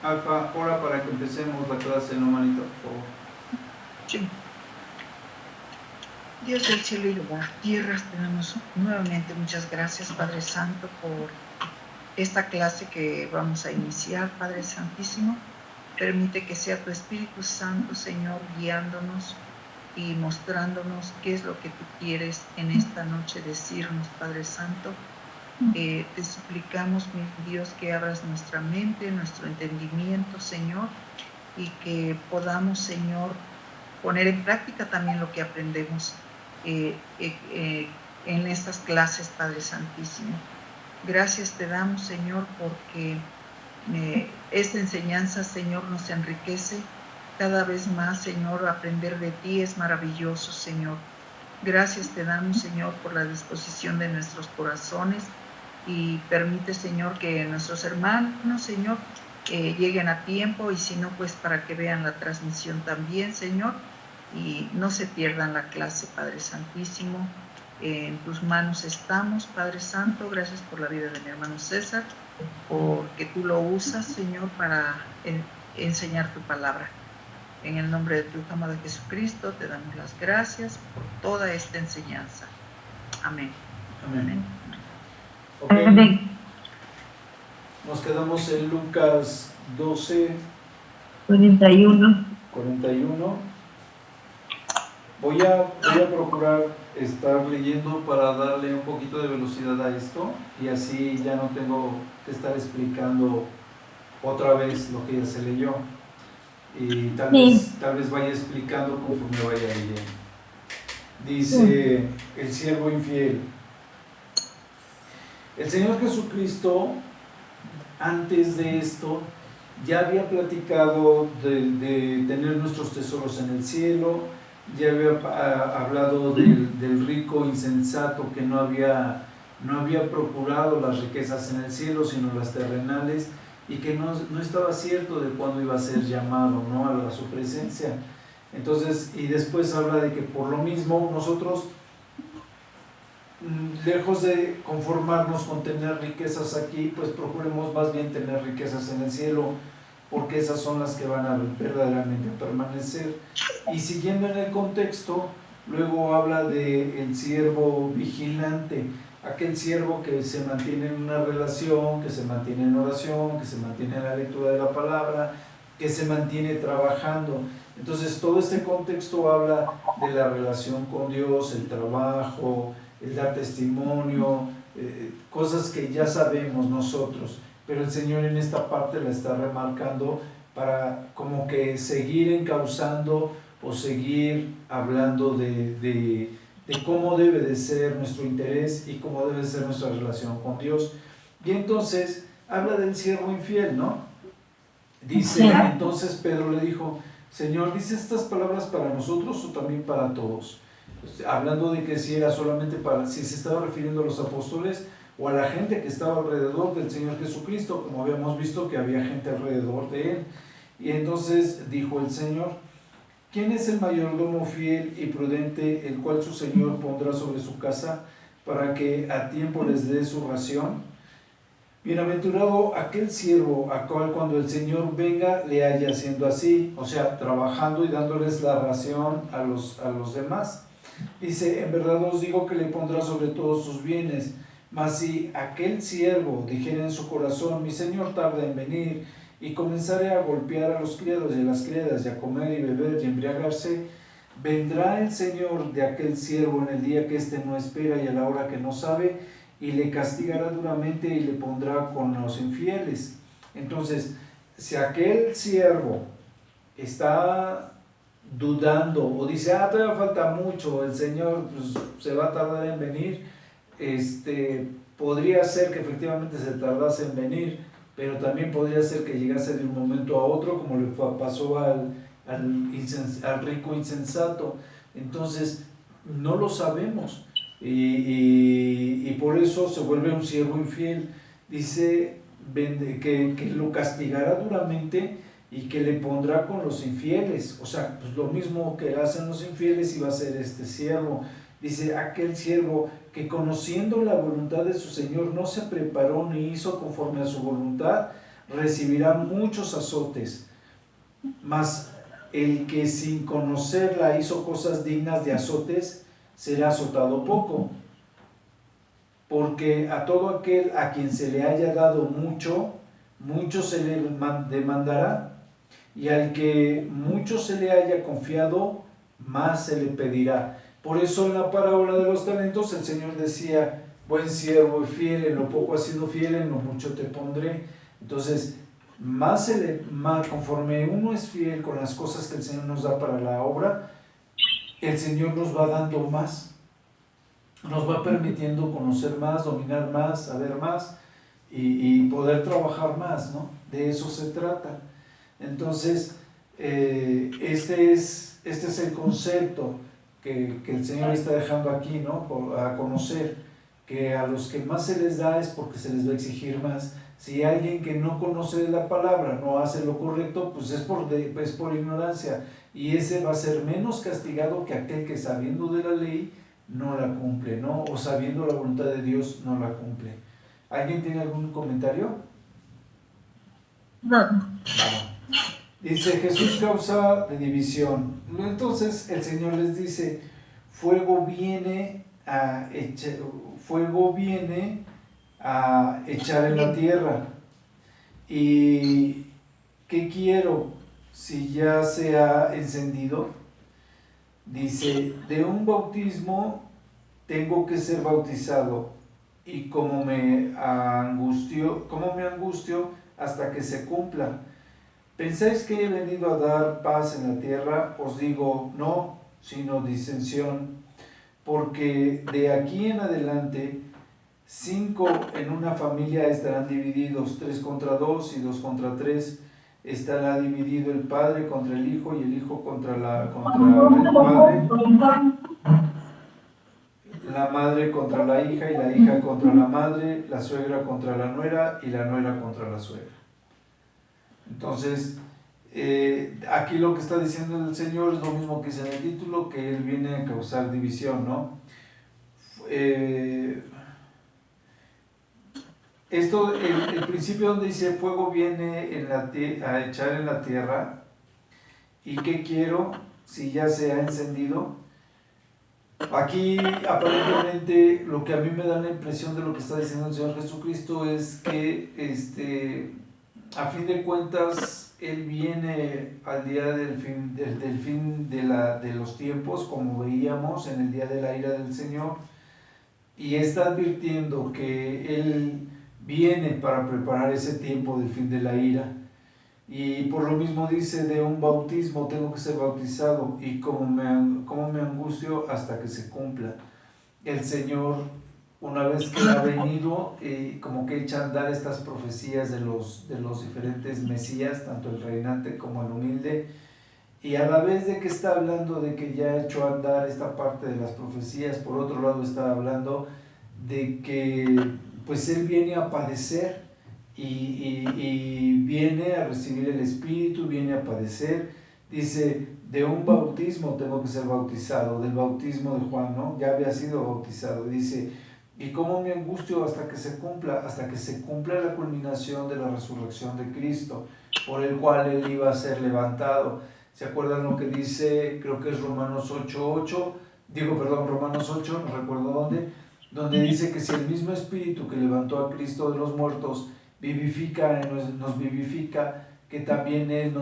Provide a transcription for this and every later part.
Alfa, ora para que empecemos la clase, ¿no, manito? Por favor. Sí. Dios del cielo y de la tierra, te damos nuevamente muchas gracias, Padre Santo, por esta clase que vamos a iniciar, Padre Santísimo. Permite que sea tu Espíritu Santo, Señor, guiándonos y mostrándonos qué es lo que tú quieres en esta noche decirnos, Padre Santo. Te suplicamos, mi Dios, que abras nuestra mente, nuestro entendimiento, Señor, y que podamos, Señor, poner en práctica también lo que aprendemos en estas clases, Padre Santísimo. Gracias te damos, Señor, porque esta enseñanza, Señor, nos enriquece cada vez más, Señor. Aprender de ti es maravilloso, Señor. Gracias te damos, Señor, por la disposición de nuestros corazones y permite, Señor, que nuestros hermanos, Señor, lleguen a tiempo y si no, pues para que vean la transmisión también, Señor, y no se pierdan la clase, Padre Santísimo. En tus manos estamos, Padre Santo. Gracias por la vida de mi hermano César, porque tú lo usas, Señor, para enseñar tu palabra. En el nombre de tu Hijo amado Jesucristo, te damos las gracias por toda esta enseñanza. Amén. Amén. Okay. Amén. Nos quedamos en Lucas 12, 41. Voy a procurar estar leyendo para darle un poquito de velocidad a esto y así ya no tengo que estar explicando otra vez lo que ya se leyó y tal vez vaya explicando conforme vaya leyendo. Dice el siervo infiel. El Señor Jesucristo, antes de esto, ya había platicado de tener nuestros tesoros en el cielo, ya había hablado del rico insensato que no había procurado las riquezas en el cielo, sino las terrenales, y que no estaba cierto de cuándo iba a ser llamado, ¿no?, a su presencia. Entonces, y después habla de que por lo mismo nosotros, lejos de conformarnos con tener riquezas aquí, pues procuremos más bien tener riquezas en el cielo, porque esas son las que van a verdaderamente permanecer. Y siguiendo en el contexto, luego habla del siervo vigilante, aquel siervo que se mantiene en una relación, que se mantiene en oración, que se mantiene en la lectura de la palabra, que se mantiene trabajando. Entonces todo este contexto habla de la relación con Dios, el trabajo, el dar testimonio, cosas que ya sabemos nosotros, pero el Señor en esta parte la está remarcando para como que seguir encauzando o seguir hablando de cómo debe de ser nuestro interés y cómo debe ser nuestra relación con Dios. Y entonces habla del siervo infiel, ¿no? Dice, entonces Pedro le dijo: Señor, ¿dice estas palabras para nosotros o también para todos? Hablando de que si era solamente si se estaba refiriendo a los apóstoles o a la gente que estaba alrededor del Señor Jesucristo, como habíamos visto que había gente alrededor de él. Y entonces dijo el Señor: ¿quién es el mayordomo fiel y prudente, el cual su Señor pondrá sobre su casa para que a tiempo les dé su ración? Bienaventurado aquel siervo a cual cuando el Señor venga le haya haciendo así, o sea, trabajando y dándoles la ración a los demás. Dice: en verdad os digo que le pondrá sobre todos sus bienes. Mas si aquel siervo dijera en su corazón: mi Señor tarda en venir, y comenzare a golpear a los criados y a las criadas, y a comer y beber y embriagarse, vendrá el Señor de aquel siervo en el día que éste no espera y a la hora que no sabe, y le castigará duramente y le pondrá con los infieles. Entonces, si aquel siervo está dudando o dice: todavía falta mucho, el Señor pues, se va a tardar en venir, podría ser que efectivamente se tardase en venir, pero también podría ser que llegase de un momento a otro, como le pasó al rico insensato. Entonces no lo sabemos, y por eso se vuelve un siervo infiel. Dice que lo castigará duramente y que le pondrá con los infieles. O sea, pues lo mismo que hacen los infieles iba a ser este siervo. Dice: aquel siervo que conociendo la voluntad de su Señor no se preparó ni hizo conforme a su voluntad, recibirá muchos azotes, mas el que sin conocerla hizo cosas dignas de azotes, será azotado poco. Porque a todo aquel a quien se le haya dado mucho, mucho se le demandará, y al que mucho se le haya confiado, más se le pedirá. Por eso en la parábola de los talentos el Señor decía: buen siervo y fiel, en lo poco has sido fiel, en lo mucho te pondré. Entonces, conforme uno es fiel con las cosas que el Señor nos da para la obra, el Señor nos va dando más, nos va permitiendo conocer más, dominar más, saber más y poder trabajar más, ¿no? De eso se trata. Entonces, este es el concepto que el Señor está dejando aquí, ¿no? A conocer que a los que más se les da es porque se les va a exigir más. Si alguien que no conoce de la palabra no hace lo correcto, pues es por ignorancia, y ese va a ser menos castigado que aquel que, sabiendo de la ley, no la cumple, ¿no? O sabiendo la voluntad de Dios, no la cumple. ¿Alguien tiene algún comentario? No. Dice: Jesús, causa de división. Entonces el Señor les dice: fuego viene a echar en la tierra. ¿Y qué quiero si ya se ha encendido? Dice: de un bautismo tengo que ser bautizado, y como me angustio hasta que se cumpla. ¿Pensáis que he venido a dar paz en la tierra? Os digo, no, sino disensión, porque de aquí en adelante 5 en una familia estarán divididos, 3 contra 2 y 2 contra 3. Estará dividido el padre contra el hijo, y el hijo contra el padre, la madre contra la hija, y la hija contra la madre, la suegra contra la nuera, y la nuera contra la suegra. Entonces, aquí lo que está diciendo el Señor es lo mismo que dice en el título, que Él viene a causar división, ¿no? El principio donde dice fuego viene a echar en la tierra, ¿y qué quiero si ya se ha encendido? Aquí aparentemente lo que a mí me da la impresión de lo que está diciendo el Señor Jesucristo es que a fin de cuentas Él viene al día del fin de los tiempos, como veíamos en el día de la ira del Señor, y está advirtiendo que Él viene para preparar ese tiempo del fin de la ira. Y por lo mismo dice: de un bautismo tengo que ser bautizado, y como me angustio hasta que se cumpla. El Señor, una vez que ha venido, como que echa a andar estas profecías de los diferentes mesías, tanto el reinante como el humilde, y a la vez de que está hablando de que ya ha hecho a andar esta parte de las profecías, por otro lado está hablando de que pues Él viene a padecer, y viene a recibir el Espíritu, viene a padecer. Dice: de un bautismo tengo que ser bautizado, del bautismo de Juan, ¿no? Ya había sido bautizado. Dice: y cómo me angustio hasta que se cumpla la culminación de la resurrección de Cristo, por el cual Él iba a ser levantado. ¿Se acuerdan lo que dice? Creo que es Romanos 8, no recuerdo donde dice que si el mismo Espíritu que levantó a Cristo de los muertos nos vivifica, que también Él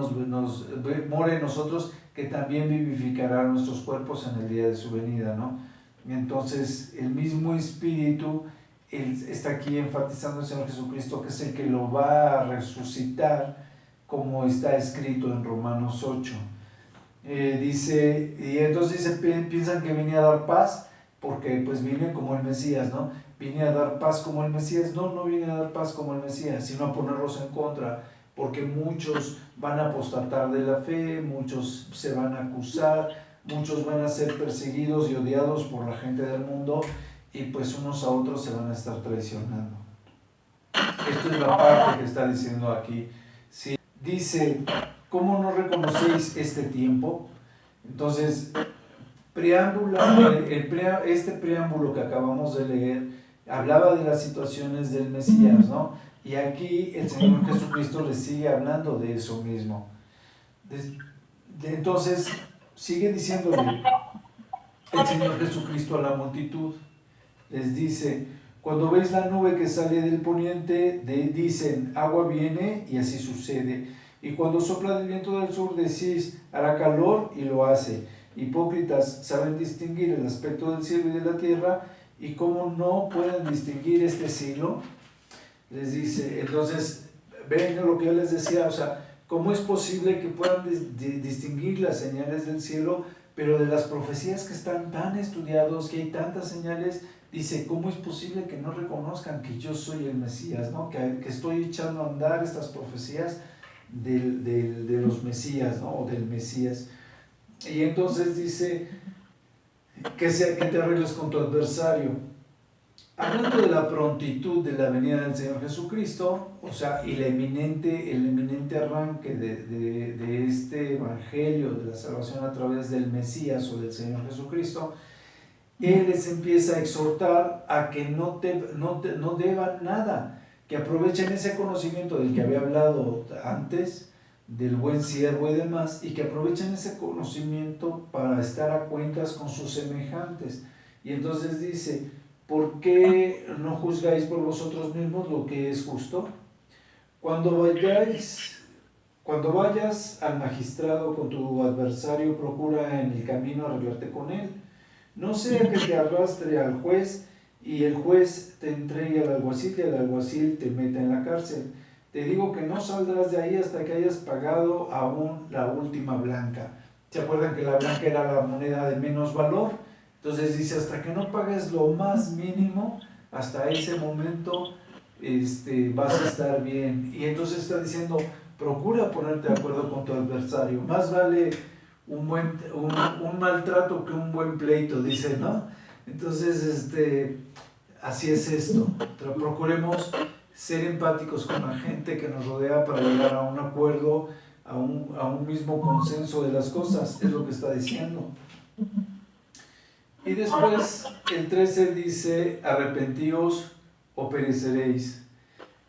mora en nosotros, que también vivificará nuestros cuerpos en el día de su venida, ¿no? Entonces, el mismo Espíritu, Él está aquí enfatizando el Señor Jesucristo, que es el que lo va a resucitar, como está escrito en Romanos 8. Piensan que viene a dar paz, porque pues viene como el Mesías, ¿no? Viene a dar paz como el Mesías. No viene a dar paz como el Mesías, sino a ponerlos en contra, porque muchos van a apostatar de la fe, muchos se van a acusar, muchos van a ser perseguidos y odiados por la gente del mundo, y pues unos a otros se van a estar traicionando. Esto es la parte que está diciendo aquí. Sí. Dice: ¿cómo no reconocéis este tiempo? Entonces, este preámbulo que acabamos de leer hablaba de las situaciones del Mesías, ¿no? Y aquí el Señor Jesucristo les sigue hablando de eso mismo. Entonces, sigue diciéndole el Señor Jesucristo a la multitud. Les dice, cuando veis la nube que sale del poniente, dicen, agua viene, y así sucede. Y cuando sopla el viento del sur, decís, hará calor, y lo hace. Hipócritas, saben distinguir el aspecto del cielo y de la tierra, y cómo no pueden distinguir este siglo. Les dice, entonces, ven lo que yo les decía, o sea, ¿cómo es posible que puedan distinguir las señales del cielo, pero de las profecías que están tan estudiados, que hay tantas señales? Dice, ¿cómo es posible que no reconozcan que yo soy el Mesías, ¿no? Que estoy echando a andar estas profecías de los Mesías, ¿no? O del Mesías. Y entonces dice que te arregles con tu adversario. Hablando de la prontitud de la venida del Señor Jesucristo, o sea, y el eminente arranque de este evangelio de la salvación a través del Mesías o del Señor Jesucristo, Él les empieza a exhortar a que no deban nada, que aprovechen ese conocimiento del que había hablado antes, del buen siervo y demás, y que aprovechen ese conocimiento para estar a cuentas con sus semejantes. Y entonces dice, ¿por qué no juzgáis por vosotros mismos lo que es justo? Cuando vayas al magistrado con tu adversario, procura en el camino arreglarte con él. No sea que te arrastre al juez y el juez te entregue al alguacil y el alguacil te meta en la cárcel. Te digo que no saldrás de ahí hasta que hayas pagado aún la última blanca. ¿Se acuerdan que la blanca era la moneda de menos valor? Entonces dice, hasta que no pagues lo más mínimo, hasta ese momento vas a estar bien. Y entonces está diciendo, procura ponerte de acuerdo con tu adversario. Más vale un maltrato que un buen pleito, dice, ¿no? Entonces, así es esto. Procuremos ser empáticos con la gente que nos rodea para llegar a un acuerdo, a un mismo consenso de las cosas, es lo que está diciendo. Y después, el 13 dice, arrepentíos o pereceréis.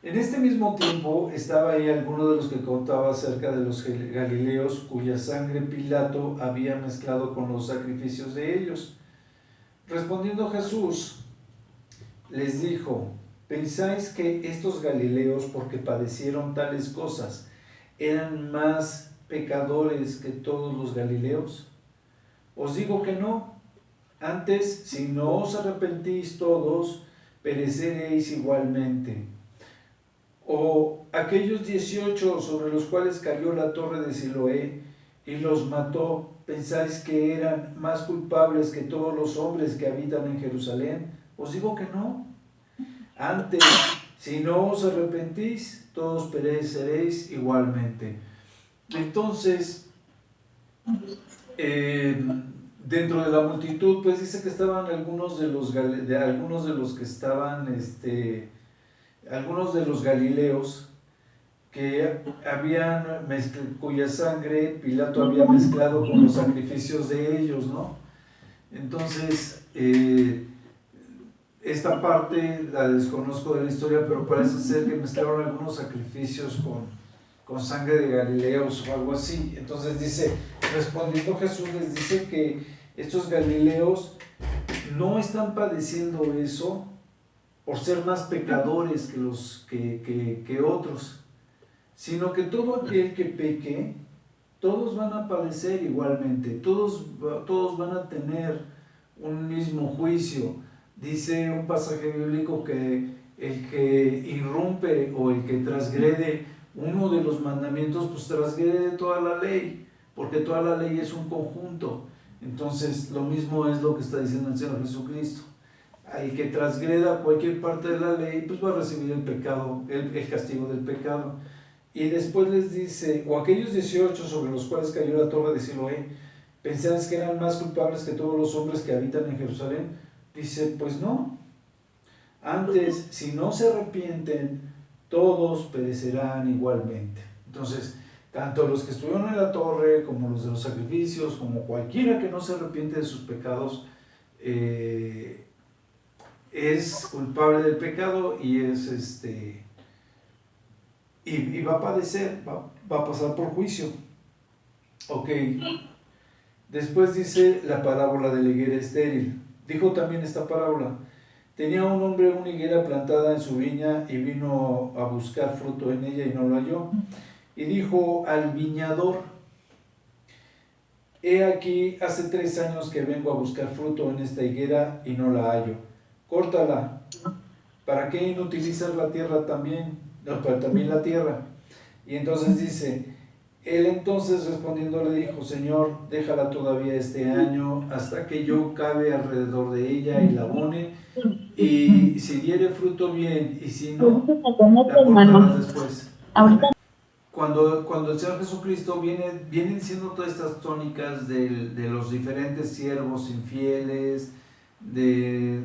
En este mismo tiempo estaba ahí alguno de los que contaba acerca de los galileos, cuya sangre Pilato había mezclado con los sacrificios de ellos. Respondiendo Jesús, les dijo, ¿pensáis que estos galileos, porque padecieron tales cosas, eran más pecadores que todos los galileos? Os digo que no. Antes, si no os arrepentís todos, pereceréis igualmente. O aquellos 18 sobre los cuales cayó la torre de Siloé y los mató, ¿pensáis que eran más culpables que todos los hombres que habitan en Jerusalén? Os digo que no. Antes, si no os arrepentís, todos pereceréis igualmente. Entonces, dentro de la multitud, pues dice que estaban algunos de los que estaban, algunos de los galileos que cuya sangre Pilato había mezclado con los sacrificios de ellos, ¿no? Entonces, esta parte la desconozco de la historia, pero parece ser que mezclaron algunos sacrificios con sangre de galileos o algo así. Entonces dice, respondiendo Jesús les dice que estos galileos no están padeciendo eso por ser más pecadores que otros, sino que todo aquel que peque, todos van a padecer igualmente, todos van a tener un mismo juicio. Dice un pasaje bíblico que el que irrumpe o el que transgrede uno de los mandamientos, pues transgrede toda la ley, porque toda la ley es un conjunto. Entonces, lo mismo es lo que está diciendo el Señor Jesucristo. El que transgreda cualquier parte de la ley, pues va a recibir el pecado, el castigo del pecado. Y después les dice, o aquellos 18 sobre los cuales cayó la torre de Siloé, ¿pensáis que eran más culpables que todos los hombres que habitan en Jerusalén? Dice, pues no. Antes, si no se arrepienten, todos perecerán igualmente. Entonces, tanto los que estuvieron en la torre, como los de los sacrificios, como cualquiera que no se arrepiente de sus pecados, es culpable del pecado y es y va a padecer, va a pasar por juicio. Ok. Después dice la parábola de la higuera estéril. Dijo también esta parábola: tenía un hombre una higuera plantada en su viña y vino a buscar fruto en ella y no lo halló. Y dijo al viñador: he aquí, hace 3 años que vengo a buscar fruto en esta higuera y no la hallo. Córtala. ¿Para qué inutilizar la tierra también? No, pero también la tierra. Y entonces dice, él entonces respondiendo le dijo: Señor, déjala todavía este año hasta que yo cabe alrededor de ella y la abone, y si diere fruto bien, y si no, la cortarás después. Cuando el Señor Jesucristo viene diciendo todas estas tónicas de los diferentes siervos infieles, de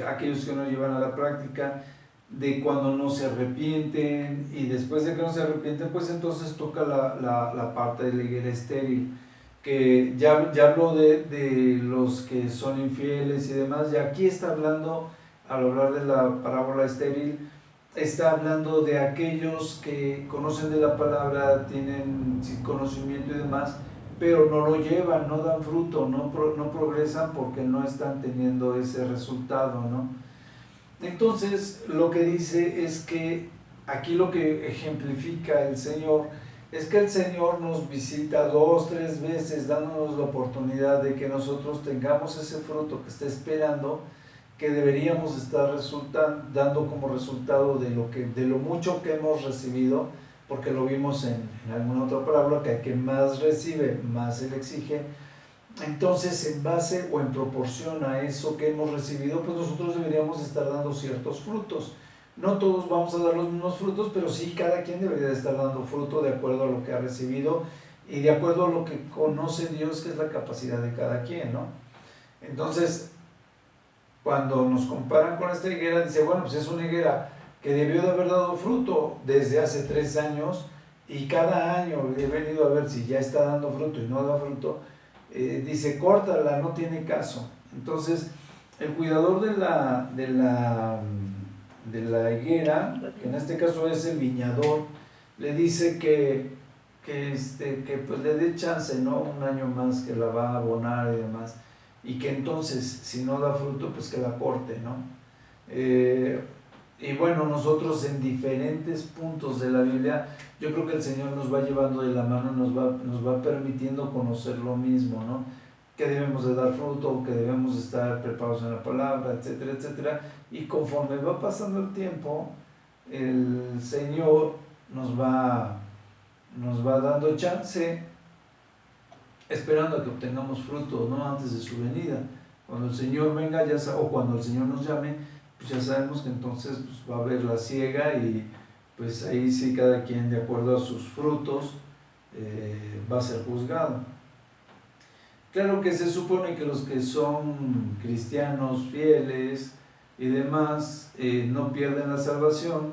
aquellos que no llevan a la práctica, de cuando no se arrepienten, y después de que no se arrepienten, pues entonces toca la parte de la higuera estéril, que ya habló de los que son infieles y demás, y aquí está hablando, al hablar de la parábola estéril, está hablando de aquellos que conocen de la palabra, tienen conocimiento y demás, pero no lo llevan, no dan fruto, no progresan porque no están teniendo ese resultado, ¿no? Entonces, lo que dice es que aquí lo que ejemplifica el Señor es que el Señor nos visita 2, 3 veces, dándonos la oportunidad de que nosotros tengamos ese fruto que está esperando, que deberíamos estar dando como resultado de lo mucho que hemos recibido, porque lo vimos en alguna otra parábola, que el que más recibe, más se le exige. Entonces, en base o en proporción a eso que hemos recibido, pues nosotros deberíamos estar dando ciertos frutos. No todos vamos a dar los mismos frutos, pero sí cada quien debería estar dando fruto de acuerdo a lo que ha recibido y de acuerdo a lo que conoce Dios, que es la capacidad de cada quien, ¿no? Entonces, cuando nos comparan con esta higuera, dice, bueno, pues es una higuera que debió de haber dado fruto desde hace 3 años, y cada año he venido a ver si ya está dando fruto y no da fruto. Dice, córtala, no tiene caso. Entonces, el cuidador de la higuera, que en este caso es el viñador, le dice que pues le dé chance, ¿no? Un año más, que la va a abonar y demás, y que entonces, si no da fruto, pues que la corte, ¿no? Y bueno, nosotros en diferentes puntos de la Biblia, yo creo que el Señor nos va llevando de la mano, nos va permitiendo conocer lo mismo, ¿no? Que debemos de dar fruto, que debemos estar preparados en la palabra, etcétera, etcétera. Y conforme va pasando el tiempo, el Señor nos va dando chance, esperando a que obtengamos fruto, ¿no? Antes de su venida. Cuando el Señor venga, o cuando el Señor nos llame, pues ya sabemos que entonces pues, va a haber la siega, y pues ahí sí cada quien, de acuerdo a sus frutos, va a ser juzgado. Claro que se supone que los que son cristianos fieles y demás no pierden la salvación,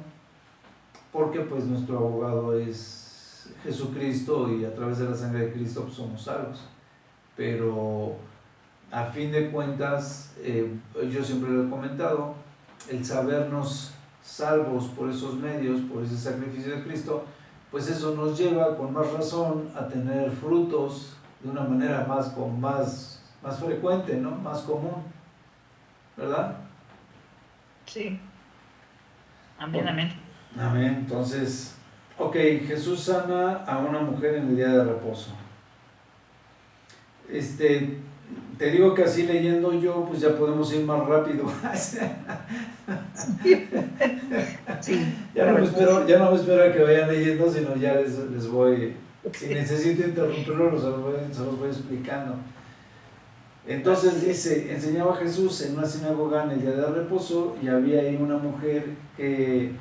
porque pues nuestro abogado es Jesucristo, y a través de la sangre de Cristo pues, somos salvos. Pero a fin de cuentas, yo siempre lo he comentado, el sabernos salvos por esos medios, por ese sacrificio de Cristo, pues eso nos lleva con más razón a tener frutos de una manera más frecuente, ¿no? Más común, ¿verdad? Sí. Amén, amén. Amén. Entonces, ok, Jesús sana a una mujer en el día de reposo. Te digo que así leyendo yo, pues ya podemos ir más rápido. Sí. Ya no me espero a que vayan leyendo, sino ya les voy, si necesito interrumpirlo, se los voy explicando. Entonces dice, enseñaba Jesús en una sinagoga en el día de reposo, y había ahí una mujer que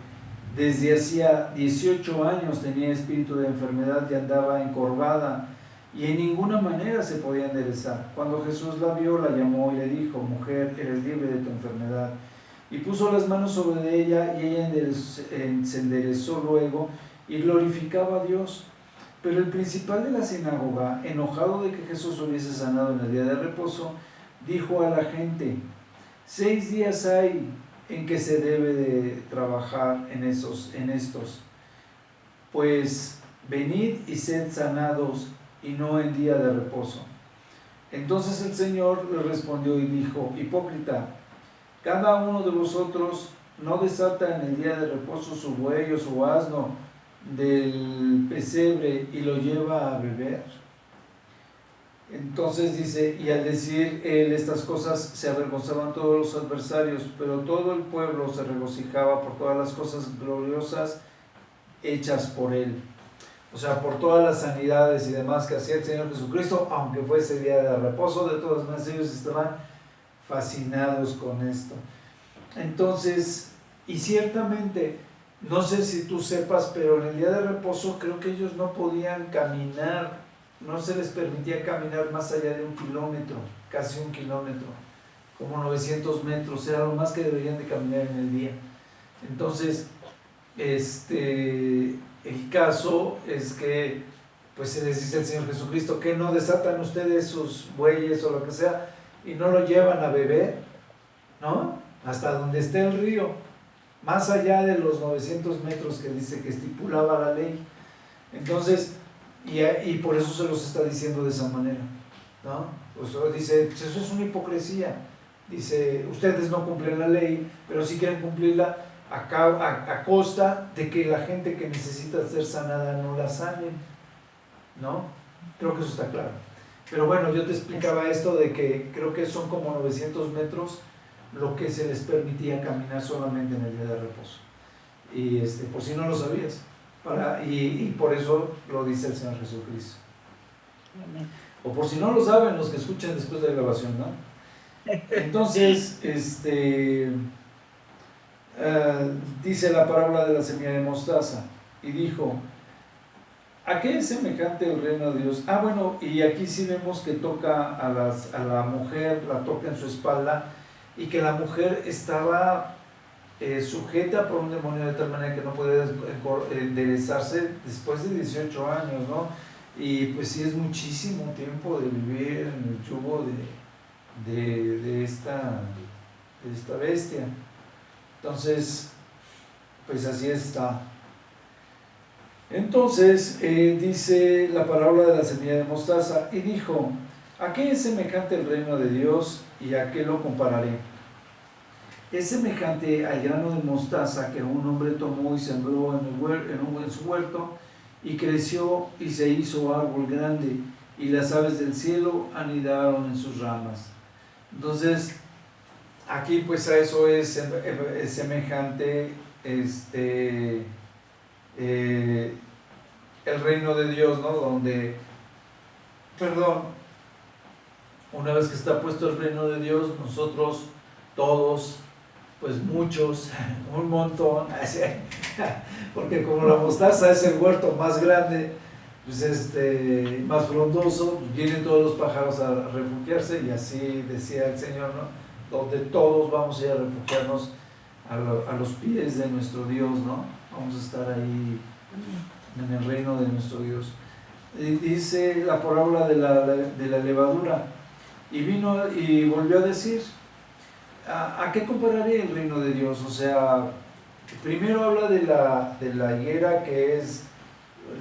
desde hacía 18 años tenía espíritu de enfermedad y andaba encorvada, y en ninguna manera se podía enderezar. Cuando Jesús la vio, la llamó y le dijo: mujer, eres libre de tu enfermedad. Y puso las manos sobre ella, y ella se enderezó luego y glorificaba a Dios. Pero el principal de la sinagoga, enojado de que Jesús hubiese sanado en el día de reposo, dijo a la gente: 6 días hay en que se debe de trabajar en estos. Pues venid y sed sanados, y no en día de reposo. Entonces el Señor le respondió y dijo: hipócrita, cada uno de vosotros no desata en el día de reposo su buey o su asno del pesebre y lo lleva a beber. Entonces dice, y al decir él estas cosas se avergonzaban todos los adversarios, pero todo el pueblo se regocijaba por todas las cosas gloriosas hechas por él. O sea, por todas las sanidades y demás que hacía el Señor Jesucristo, aunque fuese día de reposo, de todas maneras ellos estaban fascinados con esto. Entonces, y ciertamente, no sé si tú sepas, pero en el día de reposo creo que ellos no podían caminar, no se les permitía caminar más allá de 1 kilómetro, casi 1 kilómetro, como 900 metros, era lo más que deberían de caminar en el día. Entonces, el caso es que pues se les dice al Señor Jesucristo que no desatan ustedes sus bueyes o lo que sea y no lo llevan a beber, ¿no? Hasta donde esté el río, más allá de los 900 metros que dice que estipulaba la ley. Entonces, y por eso se los está diciendo de esa manera, ¿no? Pues dice, pues eso es una hipocresía. Dice, ustedes no cumplen la ley, pero si quieren cumplirla a costa de que la gente que necesita ser sanada no la sanen, ¿no? Creo que eso está claro. Pero bueno, yo te explicaba esto de que creo que son como 900 metros lo que se les permitía caminar solamente en el día de reposo. Y por si no lo sabías. Y por eso lo dice el Señor Jesucristo. O por si no lo saben los que escuchan después de la grabación, ¿no? Entonces, dice la parábola de la semilla de mostaza, y dijo: ¿a qué es semejante el reino de Dios? Bueno, y aquí sí vemos que toca a la mujer, la toca en su espalda, y que la mujer estaba sujeta por un demonio de tal manera que no podía enderezarse después de 18 años, ¿no? Y pues sí es muchísimo tiempo de vivir en el yugo de esta bestia. Entonces, pues así está. Entonces, dice la parábola de la semilla de mostaza, y dijo: ¿a qué es semejante el reino de Dios y a qué lo compararé? Es semejante al grano de mostaza que un hombre tomó y sembró en su huerto, y creció y se hizo árbol grande, y las aves del cielo anidaron en sus ramas. Entonces, aquí pues a eso es semejante el reino de Dios, ¿no? Donde, una vez que está puesto el reino de Dios, nosotros todos, pues muchos, un montón, porque como la mostaza es el huerto más grande, pues más frondoso, pues vienen todos los pájaros a refugiarse, y así decía el Señor, ¿no? Donde todos vamos a ir a refugiarnos a los pies de nuestro Dios, ¿no? Vamos a estar ahí en el reino de nuestro Dios. Y dice la parábola de la levadura, y vino y volvió a decir: ¿a qué compararé el reino de Dios? O sea, primero habla de la higuera, que es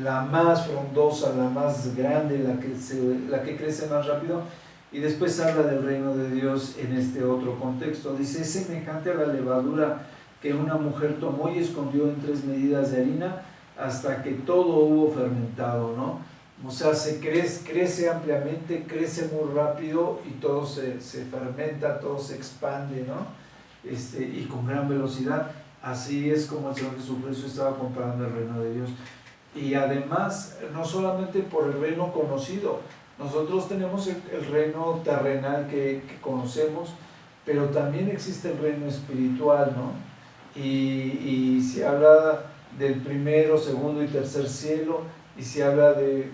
la más frondosa, la más grande, la que crece más rápido, y después habla del reino de Dios en este otro contexto. Dice: es semejante a la levadura que una mujer tomó y escondió en 3 medidas de harina hasta que todo hubo fermentado, ¿no? O sea, crece ampliamente, crece muy rápido, y todo se fermenta, todo se expande, ¿no? Y con gran velocidad. Así es como el Señor Jesucristo estaba comparando el reino de Dios. Y además, no solamente por el reino conocido, nosotros tenemos el reino terrenal que conocemos, pero también existe el reino espiritual, ¿no? Y se habla del primero, segundo y tercer cielo, y se habla de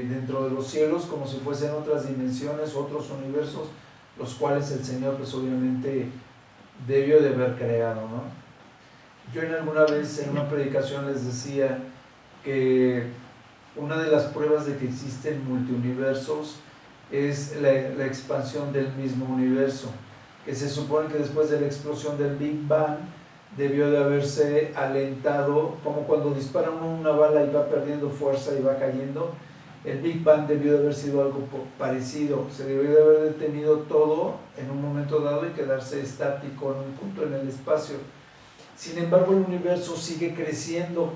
dentro de los cielos como si fuesen otras dimensiones, otros universos, los cuales el Señor pues obviamente debió de haber creado, ¿no? Yo alguna vez en una predicación les decía que una de las pruebas de que existen multiuniversos es la expansión del mismo universo. que se supone que después de la explosión del Big Bang debió de haberse alentado, como cuando disparan una bala y va perdiendo fuerza y va cayendo. El Big Bang debió de haber sido algo parecido, se debió de haber detenido todo en un momento dado y quedarse estático en un punto en el espacio. Sin embargo, el universo sigue creciendo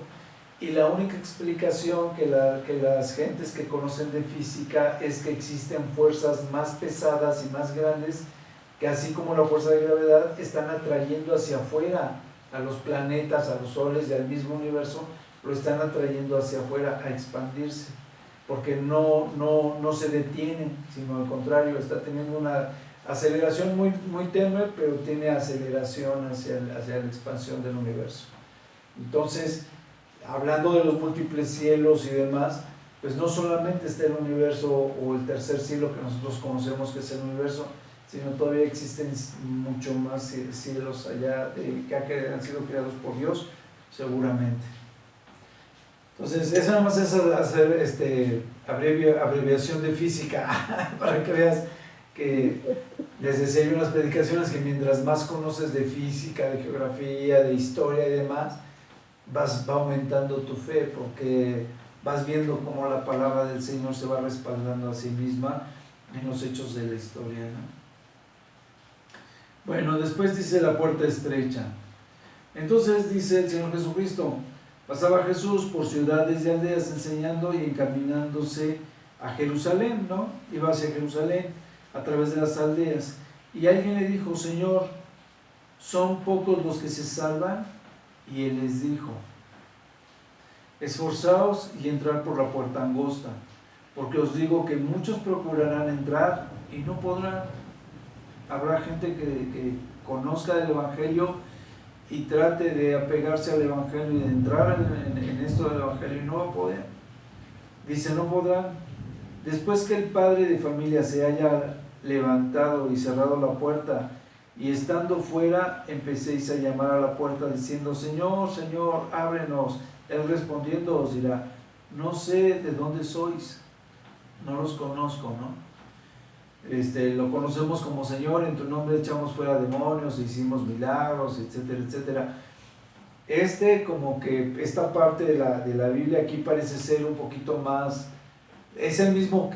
y la única explicación que las gentes que conocen de física es que existen fuerzas más pesadas y más grandes que, así como la fuerza de gravedad, están atrayendo hacia afuera a los planetas, a los soles y al mismo universo, lo están atrayendo hacia afuera a expandirse, porque no se detienen, sino al contrario, está teniendo una aceleración muy, muy tenue, pero tiene aceleración hacia la expansión del universo. Entonces, hablando de los múltiples cielos y demás, pues no solamente está el universo o el tercer cielo que nosotros conocemos, que es el universo, sino todavía existen mucho más cielos allá que han sido creados por Dios, seguramente. Entonces, eso nada más es hacer abreviación de física, para que veas que les decía yo en las predicaciones que mientras más conoces de física, de geografía, de historia y demás, va aumentando tu fe, porque vas viendo cómo la palabra del Señor se va respaldando a sí misma en los hechos de la historia, ¿no? Bueno, después dice la puerta estrecha. Entonces dice el Señor Jesucristo: pasaba Jesús por ciudades y aldeas enseñando y encaminándose a Jerusalén, ¿no? Iba hacia Jerusalén a través de las aldeas. Y alguien le dijo: Señor, ¿son pocos los que se salvan? Y él les dijo: esforzaos y entrad por la puerta angosta, porque os digo que muchos procurarán entrar y no podrán. Habrá gente que conozca el Evangelio y trate de apegarse al Evangelio y de entrar en esto del Evangelio y no va a poder. Dice: no podrán. Después que el padre de familia se haya levantado y cerrado la puerta, y estando fuera, empecéis a llamar a la puerta diciendo: Señor, Señor, ábrenos. Él respondiendo os dirá: no sé de dónde sois, no los conozco, ¿no? Lo conocemos como Señor, en tu nombre echamos fuera demonios, hicimos milagros, etcétera, etcétera. Como que esta parte de la Biblia aquí parece ser un poquito más, es el mismo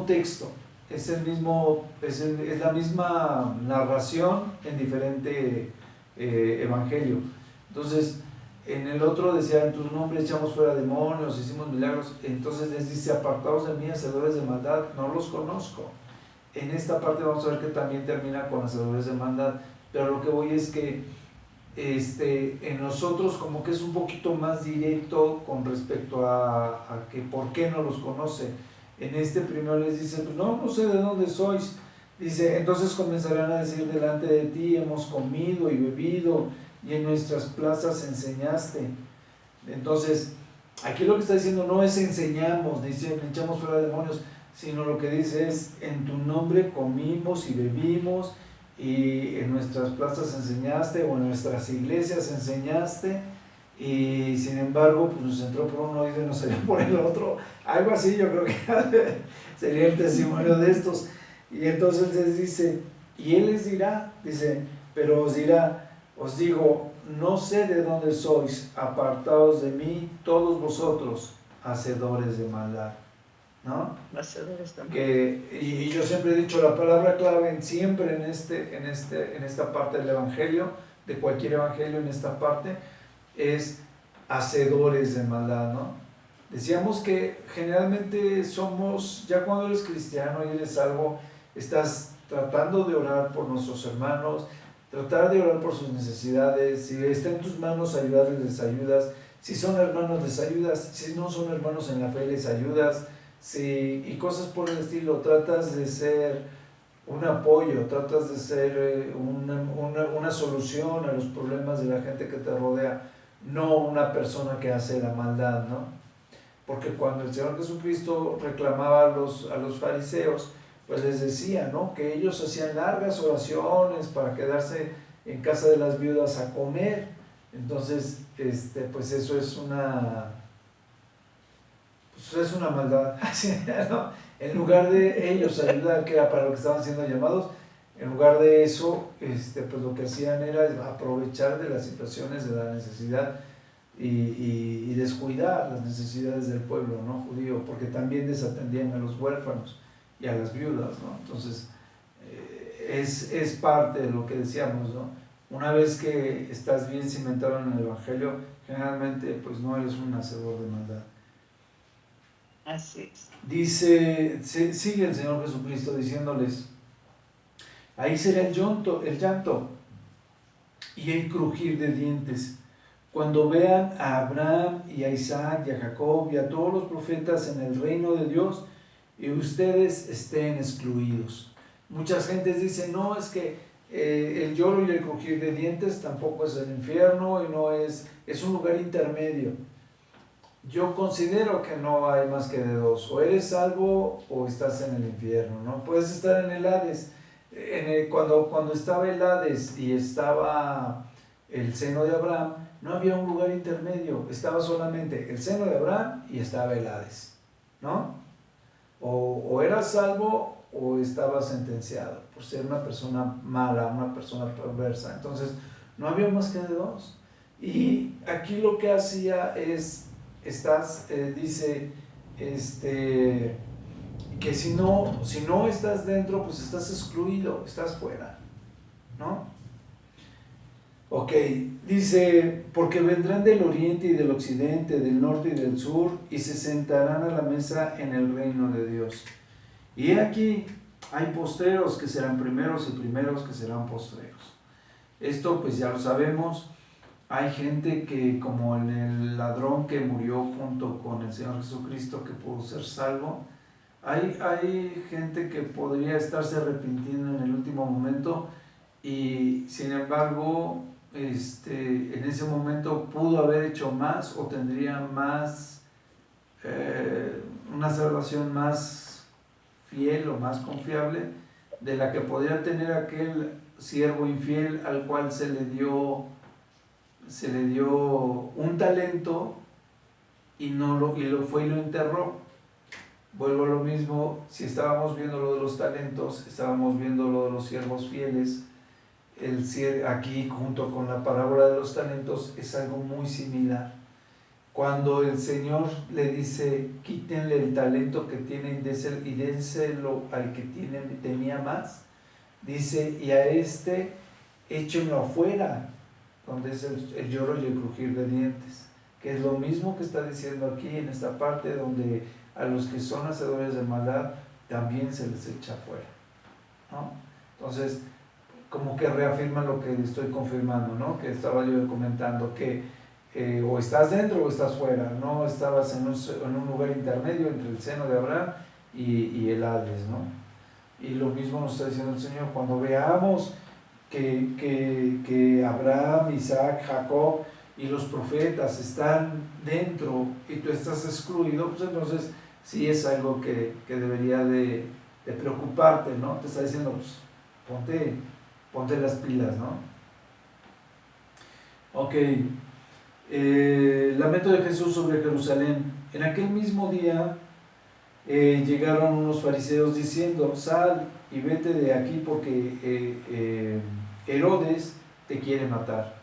texto, es la misma narración en diferente evangelio. Entonces, en el otro decía: en tu nombre echamos fuera demonios, hicimos milagros. Entonces les dice: apartaos de mí, hacedores de maldad, no los conozco. En esta parte vamos a ver que también termina con hacedores de maldad, pero lo que voy es que en nosotros como que es un poquito más directo con respecto a que por qué no los conoce. En este primero les dice: pues no sé de dónde sois. Dice: entonces comenzarán a decir delante de ti: hemos comido y bebido y en nuestras plazas enseñaste. Entonces, aquí lo que está diciendo no es enseñamos, dice echamos fuera demonios, sino lo que dice es: en tu nombre comimos y bebimos y en nuestras plazas enseñaste, o en nuestras iglesias enseñaste, y sin embargo pues nos entró por un oído y nos salió por el otro. Algo así yo creo que sería el testimonio de estos. Y entonces les dice, y él les dirá, dice: pero os dirá, os digo, no sé de dónde sois, apartaos de mí todos vosotros, hacedores de maldad, ¿no? Hacedores de maldad. Y yo siempre he dicho, la palabra clave siempre en esta parte del Evangelio, de cualquier Evangelio en esta parte, es hacedores de maldad, ¿no? Decíamos que generalmente somos, ya cuando eres cristiano y eres salvo, estás tratando de orar por nuestros hermanos, tratar de orar por sus necesidades. Si está en tus manos ayudarles, les ayudas. Si son hermanos, les ayudas. Si no son hermanos en la fe, les ayudas. Y cosas por el estilo. Tratas de ser un apoyo, tratas de ser una solución a los problemas de la gente que te rodea, no una persona que hace la maldad, ¿no? Porque cuando el Señor Jesucristo reclamaba a los fariseos, pues les decía, ¿no?, que ellos hacían largas oraciones para quedarse en casa de las viudas a comer. Entonces, pues eso es una maldad, ¿no? En lugar de ellos ayudar, que era para lo que estaban siendo llamados, En lugar de eso, pues lo que hacían era aprovechar de las situaciones de la necesidad y descuidar las necesidades del pueblo, ¿no?, judío, porque también desatendían a los huérfanos y a las viudas, ¿no? Entonces, es parte de lo que decíamos, ¿no? Una vez que estás bien cimentado en el Evangelio, generalmente pues no eres un hacedor de maldad. Así es. Dice, sigue el Señor Jesucristo diciéndoles, ahí será el llanto y el crujir de dientes, cuando vean a Abraham y a Isaac y a Jacob y a todos los profetas en el reino de Dios y ustedes estén excluidos. Muchas gentes dicen, no, es que el lloro y el crujir de dientes tampoco es el infierno y no es un lugar intermedio. Yo considero que no hay más que de dos, o eres salvo o estás en el infierno, ¿no? Puedes estar en el Hades. Cuando estaba el Hades y estaba el seno de Abraham, no había un lugar intermedio, estaba solamente el seno de Abraham y estaba el Hades, ¿no? O eras salvo o estabas sentenciado por ser una persona mala, una persona perversa. Entonces, no había más que de dos. Y aquí lo que hacía es, dice, que si no estás dentro, pues estás excluido, estás fuera, ¿no? Ok, dice, porque vendrán del oriente y del occidente, del norte y del sur, y se sentarán a la mesa en el reino de Dios. Y aquí hay postreros que serán primeros y primeros que serán postreros. Esto pues ya lo sabemos. Hay gente que, como en el ladrón que murió junto con el Señor Jesucristo, que pudo ser salvo, hay gente que podría estarse arrepintiendo en el último momento y sin embargo en ese momento pudo haber hecho más o tendría más, una salvación más fiel o más confiable de la que podría tener aquel siervo infiel al cual se le dio un talento y lo fue y lo enterró. Vuelvo a lo mismo, si estábamos viendo lo de los talentos, estábamos viendo lo de los siervos fieles. Aquí junto con la parábola de los talentos es algo muy similar. Cuando el Señor le dice, quítenle el talento que tienen y dénselo al que tenía más, dice, y a échenlo afuera, donde es el lloro y el crujir de dientes, que es lo mismo que está diciendo aquí en esta parte, donde a los que son hacedores de maldad también se les echa afuera, ¿no? Entonces, como que reafirma lo que estoy confirmando, ¿no?, que estaba yo comentando, que o estás dentro o estás fuera, no estabas en un lugar intermedio entre el seno de Abraham y el Hades, ¿no? Y lo mismo nos está diciendo el Señor, cuando veamos que Abraham, Isaac, Jacob y los profetas están dentro y tú estás excluido, pues entonces sí es algo que debería de preocuparte, ¿no? Te está diciendo, pues ponte las pilas, ¿no? Ok, lamento de Jesús sobre Jerusalén. En aquel mismo día llegaron unos fariseos diciendo, sal y vete de aquí porque Herodes te quiere matar.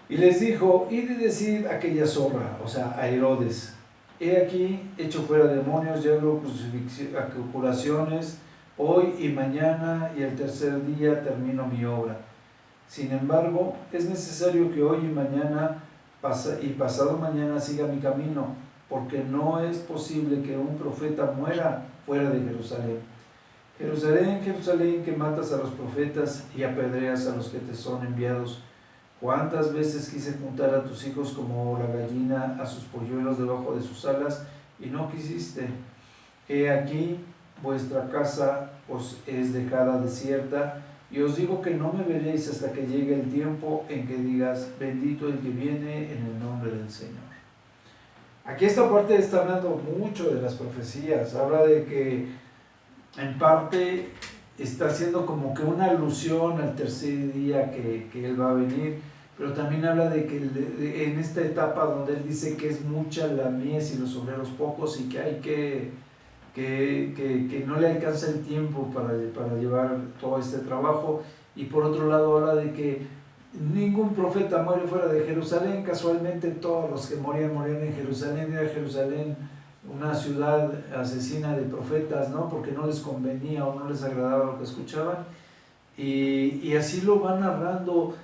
Y les dijo, id y decid a aquella zorra, o sea, a Herodes, he aquí, hecho fuera demonios, llevo curaciones, hoy y mañana y el tercer día termino mi obra. Sin embargo, es necesario que hoy y mañana y pasado mañana siga mi camino, porque no es posible que un profeta muera fuera de Jerusalén. Jerusalén, Jerusalén, que matas a los profetas y apedreas a los que te son enviados. ¿Cuántas veces quise juntar a tus hijos como la gallina a sus polluelos debajo de sus alas y no quisiste? He aquí, vuestra casa os es dejada desierta, y os digo que no me veréis hasta que llegue el tiempo en que digas, bendito el que viene en el nombre del Señor. Aquí esta parte está hablando mucho de las profecías, habla de que en parte está haciendo como que una alusión al tercer día que Él va a venir, pero también habla de que en esta etapa donde Él dice que es mucha la mies y los obreros pocos y que hay que que no le alcanza el tiempo para llevar todo este trabajo. Y por otro lado habla de que ningún profeta muere fuera de Jerusalén. Casualmente todos los que morían en Jerusalén. Era Jerusalén una ciudad asesina de profetas, ¿no? Porque no les convenía o no les agradaba lo que escuchaban. Y así lo va narrando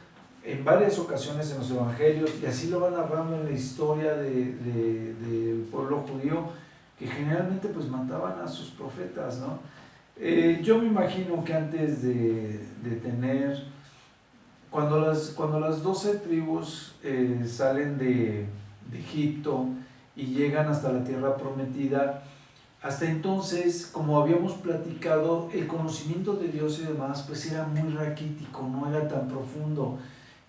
en varias ocasiones en los evangelios, y así lo va narrando en la historia del pueblo judío, que generalmente pues mataban a sus profetas, ¿no? Yo me imagino que antes de tener, cuando las 12 tribus salen de Egipto y llegan hasta la tierra prometida, hasta entonces, como habíamos platicado, el conocimiento de Dios y demás pues era muy raquítico, no era tan profundo.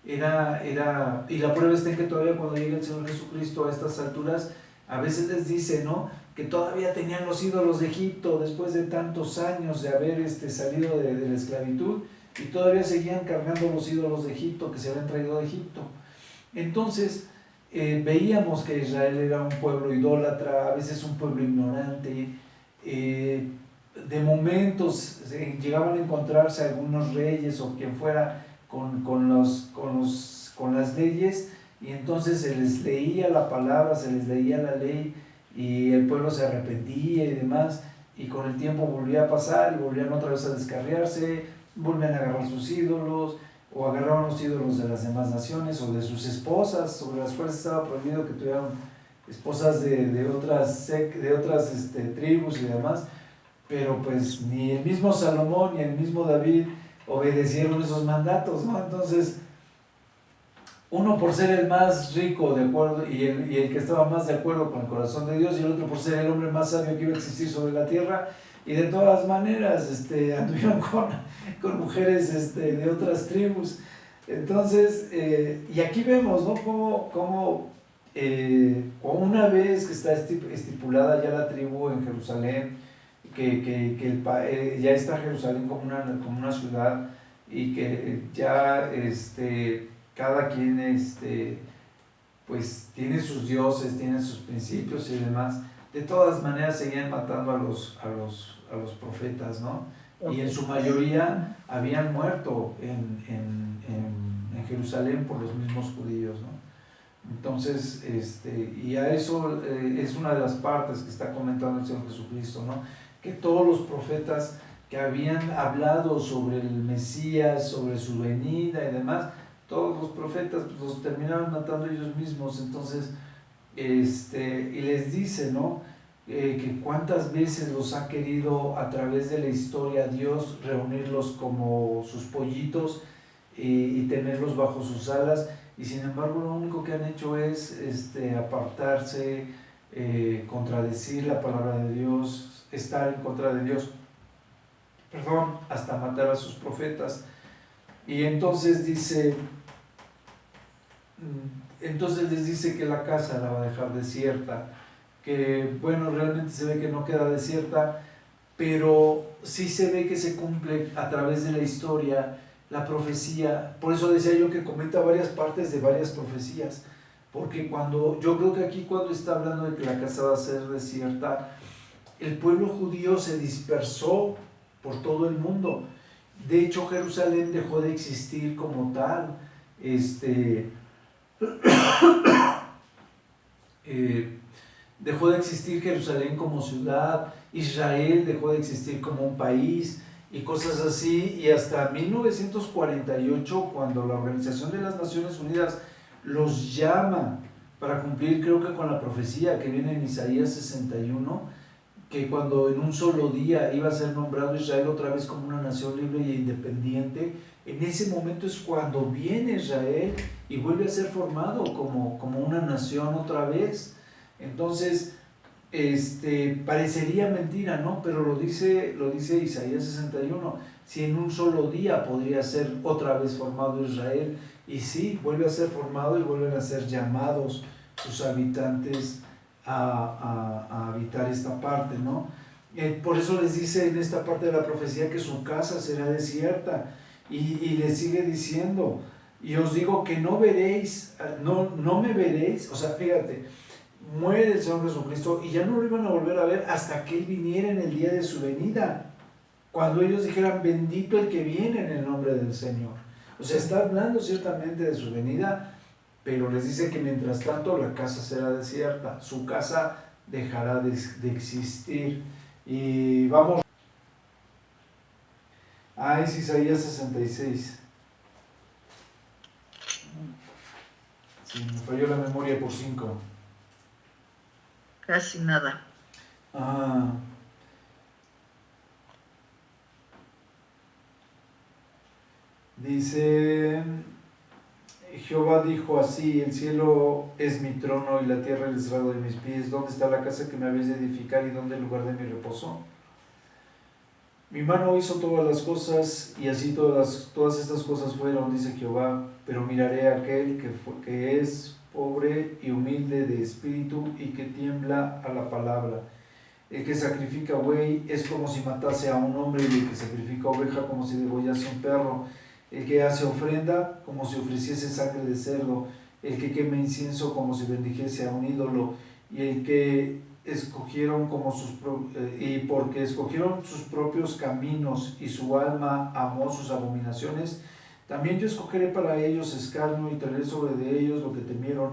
Y la prueba está en que todavía cuando llega el Señor Jesucristo a estas alturas, a veces les dice, ¿no?, que todavía tenían los ídolos de Egipto después de tantos años de haber salido de la esclavitud, y todavía seguían cargando los ídolos de Egipto que se habían traído de Egipto. Entonces veíamos que Israel era un pueblo idólatra, a veces un pueblo ignorante. De momentos llegaban a encontrarse algunos reyes o quien fuera con las leyes, y entonces se les leía la palabra, se les leía la ley, y el pueblo se arrepentía y demás, y con el tiempo volvía a pasar y volvían otra vez a descarriarse, volvían a agarrar sus ídolos, o agarraban los ídolos de las demás naciones o de sus esposas, sobre las cuales estaba prohibido que tuvieran esposas de otras tribus y demás. Pero pues ni el mismo Salomón ni el mismo David obedecieron esos mandatos, ¿no? Entonces, uno por ser el más rico de acuerdo y el que estaba más de acuerdo con el corazón de Dios, y el otro por ser el hombre más sabio que iba a existir sobre la tierra, y de todas maneras anduvieron con mujeres de otras tribus. Entonces, y aquí vemos, ¿no?, cómo una vez que está estipulada ya la tribu en Jerusalén, que ya está Jerusalén como una ciudad, y que ya cada quien pues tiene sus dioses, tiene sus principios y demás, de todas maneras seguían matando a los profetas, ¿no? Y en su mayoría habían muerto en Jerusalén por los mismos judíos, ¿no? Entonces, y a eso es una de las partes que está comentando el Señor Jesucristo, ¿no?, que todos los profetas que habían hablado sobre el Mesías, sobre su venida y demás, todos los profetas pues, los terminaron matando ellos mismos. Entonces, y les dice, ¿no?, que cuántas veces los ha querido a través de la historia Dios reunirlos como sus pollitos y tenerlos bajo sus alas, y sin embargo lo único que han hecho es apartarse, contradecir la palabra de Dios, estar en contra de Dios, hasta matar a sus profetas. Y entonces les dice que la casa la va a dejar desierta, que bueno, realmente se ve que no queda desierta, pero sí se ve que se cumple a través de la historia la profecía. Por eso decía yo que comenta varias partes de varias profecías, porque yo creo que aquí cuando está hablando de que la casa va a ser desierta, el pueblo judío se dispersó por todo el mundo. De hecho, Jerusalén dejó de existir como tal. Dejó de existir Jerusalén como ciudad, Israel dejó de existir como un país y cosas así, y hasta 1948, cuando la Organización de las Naciones Unidas los llama para cumplir, creo que con la profecía que viene en Isaías 61, que cuando en un solo día iba a ser nombrado Israel otra vez como una nación libre e independiente, en ese momento es cuando viene Israel y vuelve a ser formado como una nación otra vez. Entonces, parecería mentira, ¿no? Pero lo dice Isaías 61, si en un solo día podría ser otra vez formado Israel, y sí, vuelve a ser formado y vuelven a ser llamados sus habitantes a habitar esta parte, ¿no? Por eso les dice en esta parte de la profecía que su casa será desierta, y les sigue diciendo, y os digo que no me veréis, o sea, fíjate, muere el Señor Jesucristo y ya no lo iban a volver a ver hasta que Él viniera en el día de su venida. Cuando ellos dijeran, bendito el que viene en el nombre del Señor. O sea, está hablando ciertamente de su venida, pero les dice que mientras tanto la casa será desierta, su casa dejará de existir. Y vamos, es Isaías 66. Sí, me falló la memoria por 5. Casi nada. Dice, Jehová dijo así, el cielo es mi trono y la tierra el estrado de mis pies. ¿Dónde está la casa que me habéis de edificar y dónde el lugar de mi reposo? Mi mano hizo todas las cosas y así todas estas cosas fueron, dice Jehová. Pero miraré a aquel que es pobre y humilde de espíritu y que tiembla a la palabra. El que sacrifica buey es como si matase a un hombre y el que sacrifica oveja como si degollase un perro. El que hace ofrenda como si ofreciese sangre de cerdo, el que quema incienso como si bendijese a un ídolo, y el que escogieron y porque escogieron sus propios caminos y su alma amó sus abominaciones, también yo escogeré para ellos escarnio y traeré sobre de ellos lo que temieron,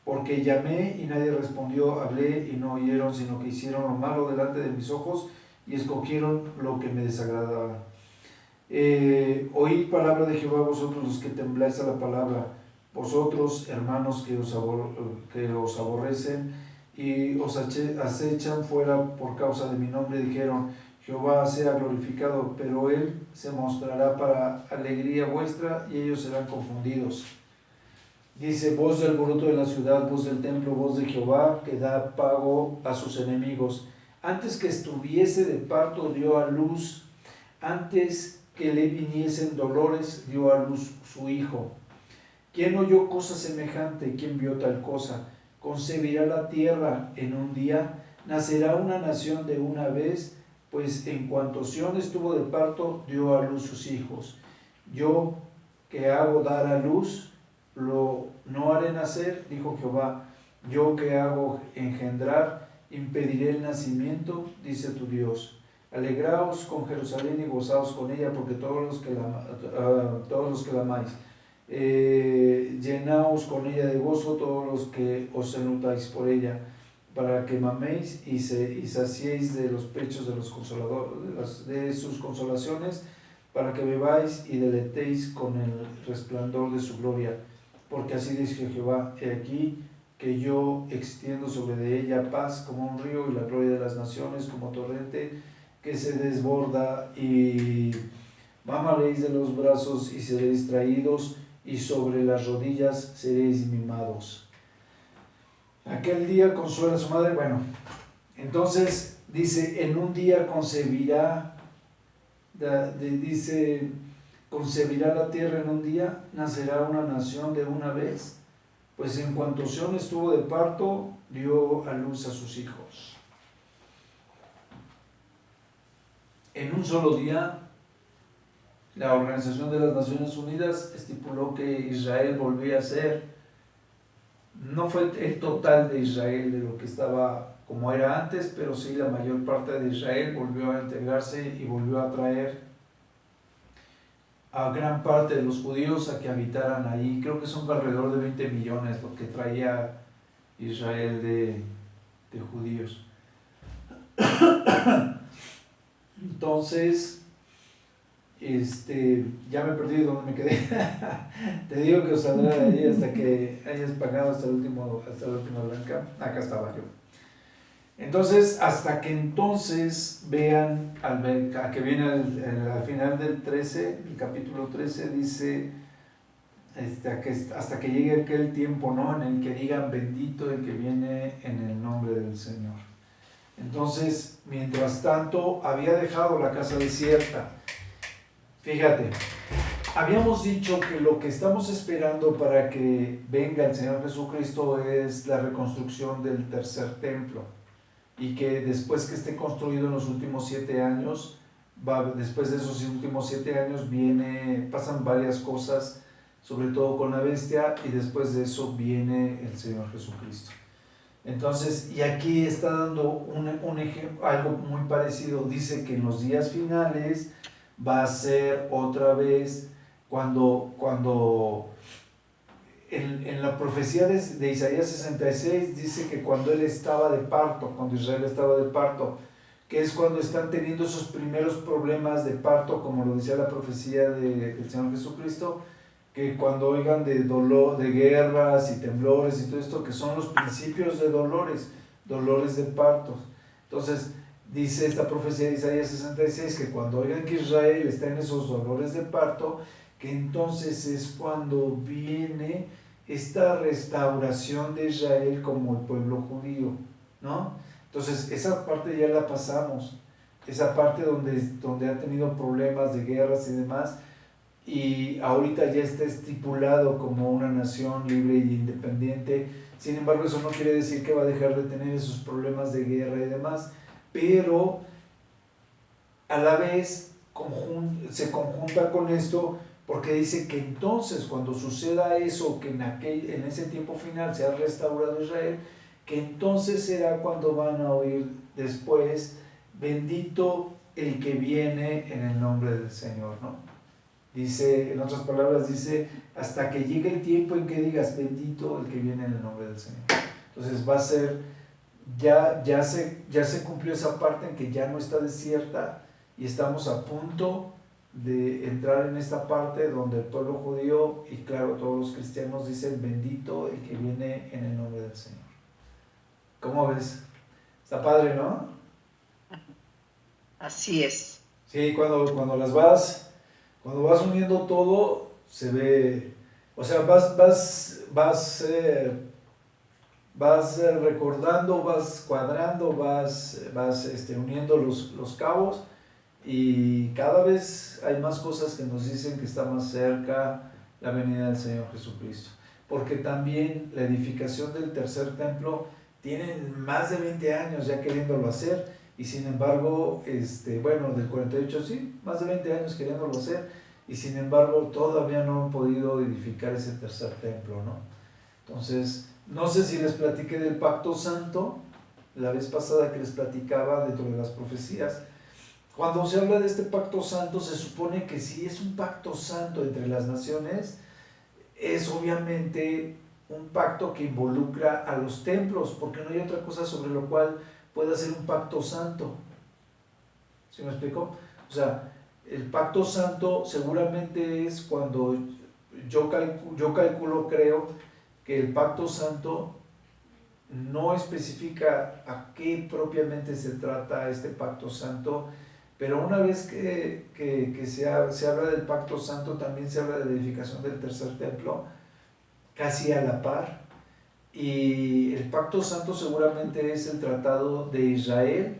porque llamé y nadie respondió, hablé y no oyeron, sino que hicieron lo malo delante de mis ojos y escogieron lo que me desagradaba. Oíd palabra de Jehová vosotros los que tembláis a la palabra, vosotros hermanos que os aborrecen y os acechan fuera por causa de mi nombre, dijeron, Jehová sea glorificado, pero él se mostrará para alegría vuestra y ellos serán confundidos. Dice, voz del alboroto de la ciudad, voz del templo, voz de Jehová que da pago a sus enemigos. Antes que estuviese de parto dio a luz, antes que le viniesen dolores, dio a luz su hijo. ¿Quién oyó cosa semejante? ¿Quién vio tal cosa? Concebirá la tierra en un día, nacerá una nación de una vez, pues en cuanto Sión estuvo de parto, dio a luz sus hijos. Yo que hago dar a luz, no haré nacer, dijo Jehová. Yo que hago engendrar, impediré el nacimiento, dice tu Dios. Alegraos con Jerusalén y gozaos con ella, porque todos los que la amáis. Llenaos con ella de gozo todos los que os enlutáis por ella, para que maméis y saciéis de los pechos de los consoladores, de sus consolaciones, para que bebáis y deleitéis con el resplandor de su gloria. Porque así dice Jehová, he aquí que yo extiendo sobre de ella paz como un río y la gloria de las naciones como torrente que se desborda, y mamaréis de los brazos y seréis traídos, y sobre las rodillas seréis mimados. Aquel día consuela a su madre. Bueno, entonces dice, en un día concebirá la tierra en un día, nacerá una nación de una vez, pues en cuanto Sión estuvo de parto, dio a luz a sus hijos. En un solo día, la Organización de las Naciones Unidas estipuló que Israel volvía a ser, no fue el total de Israel de lo que estaba como era antes, pero sí la mayor parte de Israel volvió a integrarse y volvió a traer a gran parte de los judíos a que habitaran ahí. Creo que son alrededor de 20 millones lo que traía Israel de judíos. Entonces, ya me perdí dónde me quedé. Te digo que os saldrá de ahí hasta que hayas pagado hasta la última blanca. Acá estaba yo. Entonces, hasta que entonces vean, a que viene al final del 13, el capítulo 13, dice, hasta que llegue aquel tiempo, ¿no?, en el que digan, bendito el que viene en el nombre del Señor. Entonces, mientras tanto, había dejado la casa desierta. Fíjate, habíamos dicho que lo que estamos esperando para que venga el Señor Jesucristo es la reconstrucción del tercer templo, y que después que esté construido en los últimos 7 años, después de esos últimos 7 años pasan varias cosas, sobre todo con la bestia, y después de eso viene el Señor Jesucristo. Entonces, y aquí está dando un ejemplo, algo muy parecido. Dice que en los días finales va a ser otra vez cuando en la profecía de Isaías 66 dice que cuando él estaba de parto, cuando Israel estaba de parto, que es cuando están teniendo esos primeros problemas de parto, como lo decía la profecía del Señor Jesucristo, que cuando oigan de dolor, de guerras y temblores y todo esto, que son los principios de dolores de partos. Entonces, dice esta profecía de Isaías 66, que cuando oigan que Israel está en esos dolores de parto, que entonces es cuando viene esta restauración de Israel como el pueblo judío, ¿no? Entonces, esa parte ya la pasamos, esa parte donde ha tenido problemas de guerras y demás, y ahorita ya está estipulado como una nación libre y independiente. Sin embargo, eso no quiere decir que va a dejar de tener esos problemas de guerra y demás, pero a la vez se conjunta con esto, porque dice que entonces cuando suceda eso, que en ese tiempo final se ha restaurado Israel, que entonces será cuando van a oír después, bendito el que viene en el nombre del Señor, ¿no? Dice, en otras palabras, dice, hasta que llegue el tiempo en que digas, bendito el que viene en el nombre del Señor. Entonces va a ser, ya se cumplió esa parte en que ya no está desierta y estamos a punto de entrar en esta parte donde el pueblo judío y claro, todos los cristianos dicen, bendito el que viene en el nombre del Señor. ¿Cómo ves? Está padre, ¿no? Así es. Sí, cuando vas uniendo todo, se ve, o sea, vas recordando, vas cuadrando, vas uniendo los cabos, y cada vez hay más cosas que nos dicen que está más cerca la venida del Señor Jesucristo. Porque también la edificación del tercer templo tienen más de 20 años ya queriéndolo hacer, y sin embargo, bueno, del 48 sí, más de 20 años queriéndolo hacer, y sin embargo todavía no han podido edificar ese tercer templo, ¿no? Entonces, no sé si les platiqué del pacto santo, la vez pasada que les platicaba dentro de las profecías. Cuando se habla de este pacto santo, se supone que si es un pacto santo entre las naciones, es obviamente un pacto que involucra a los templos, porque no hay otra cosa sobre lo cual pueda ser un pacto santo. ¿Sí me explico? O sea, el pacto santo seguramente es cuando yo calculo, creo, que el pacto santo no especifica a qué propiamente se trata este pacto santo, pero una vez que se habla del pacto santo, también se habla de la edificación del tercer templo, casi a la par. Y el pacto santo seguramente es el tratado de Israel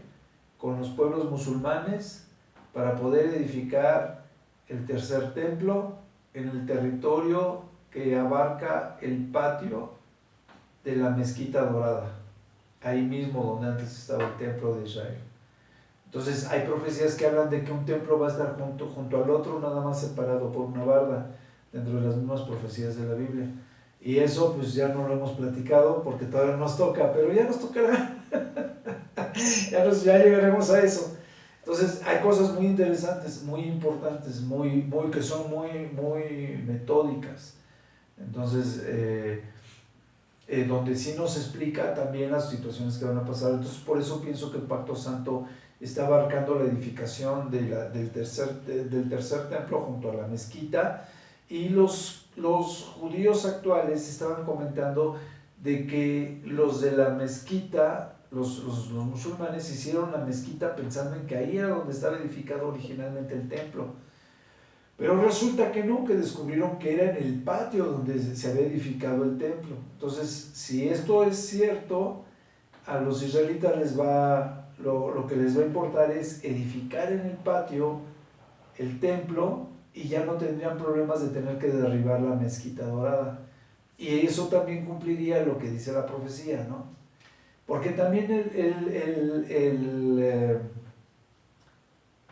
con los pueblos musulmanes para poder edificar el tercer templo en el territorio que abarca el patio de la Mezquita Dorada, ahí mismo donde antes estaba el templo de Israel. Entonces hay profecías que hablan de que un templo va a estar junto al otro, nada más separado por una barda, dentro de las mismas profecías de la Biblia. Y eso pues ya no lo hemos platicado porque todavía nos toca, pero ya nos tocará. ya llegaremos a eso. Entonces hay cosas muy interesantes, muy importantes, que son muy metódicas. Entonces, donde sí nos explica también las situaciones que van a pasar. Entonces por eso pienso que el Pacto Santo está abarcando la edificación del tercer templo junto a la mezquita, y los judíos actuales estaban comentando de que los de la mezquita, los musulmanes hicieron la mezquita pensando en que ahí era donde estaba edificado originalmente el templo, pero resulta que no, que descubrieron que era en el patio donde se había edificado el templo. Entonces, si esto es cierto, a los israelitas lo que les va a importar es edificar en el patio el templo, y ya no tendrían problemas de tener que derribar la mezquita dorada. Y eso también cumpliría lo que dice la profecía, ¿no? Porque también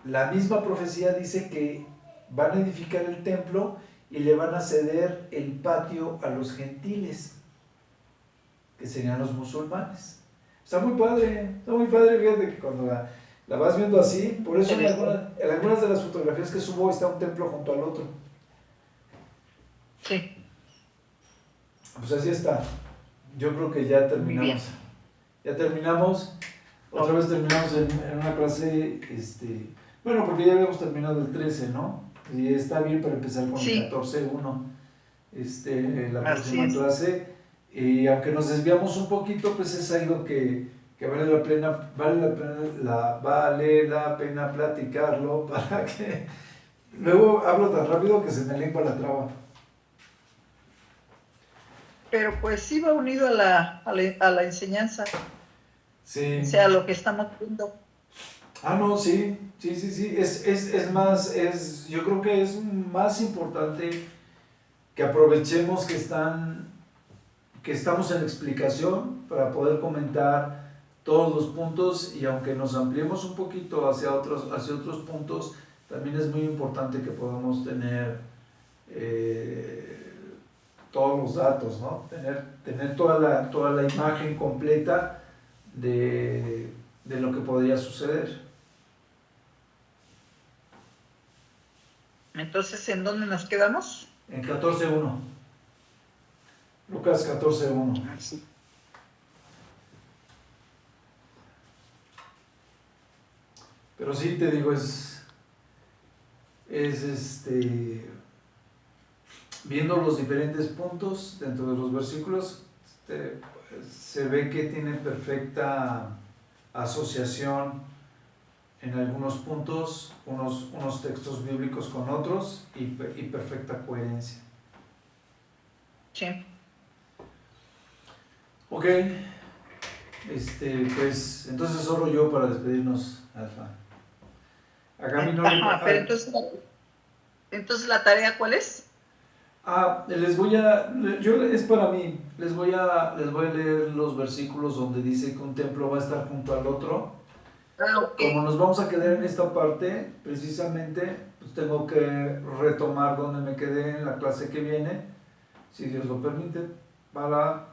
la misma profecía dice que van a edificar el templo y le van a ceder el patio a los gentiles. que serían los musulmanes. Está muy padre, fíjate que cuando la vas viendo así, por eso en algunas de las fotografías que subo está un templo junto al otro. Sí. Pues así está. Yo creo que ya terminamos. Ya terminamos. Otra vez terminamos en una clase, bueno, porque ya habíamos terminado el 13, ¿no? Y está bien para empezar con el 14.1, la próxima clase. Y aunque nos desviamos un poquito, pues es algo que vale la pena platicarlo para que luego hablo tan rápido que se me lengua la traba. Pero pues sí va unido a la enseñanza. Sí. O sea, lo que estamos viendo. No, sí. Es más, yo creo que es más importante que aprovechemos que estamos en explicación para poder comentar todos los puntos, y aunque nos ampliemos un poquito hacia otros puntos, también es muy importante que podamos tener todos los datos, ¿no? Tener toda la imagen completa de lo que podría suceder. Entonces, ¿en dónde nos quedamos? En 14.1. Lucas 14.1. Sí. Pero sí, te digo, viendo los diferentes puntos dentro de los versículos, se ve que tiene perfecta asociación en algunos puntos, unos textos bíblicos con otros, y perfecta coherencia. Sí. Ok, pues entonces solo yo para despedirnos, Alfa. Pero entonces la tarea, ¿cuál es? Es para mí, les voy a leer los versículos donde dice que un templo va a estar junto al otro. Okay. Como nos vamos a quedar en esta parte, precisamente, pues tengo que retomar donde me quedé en la clase que viene, si Dios lo permite, para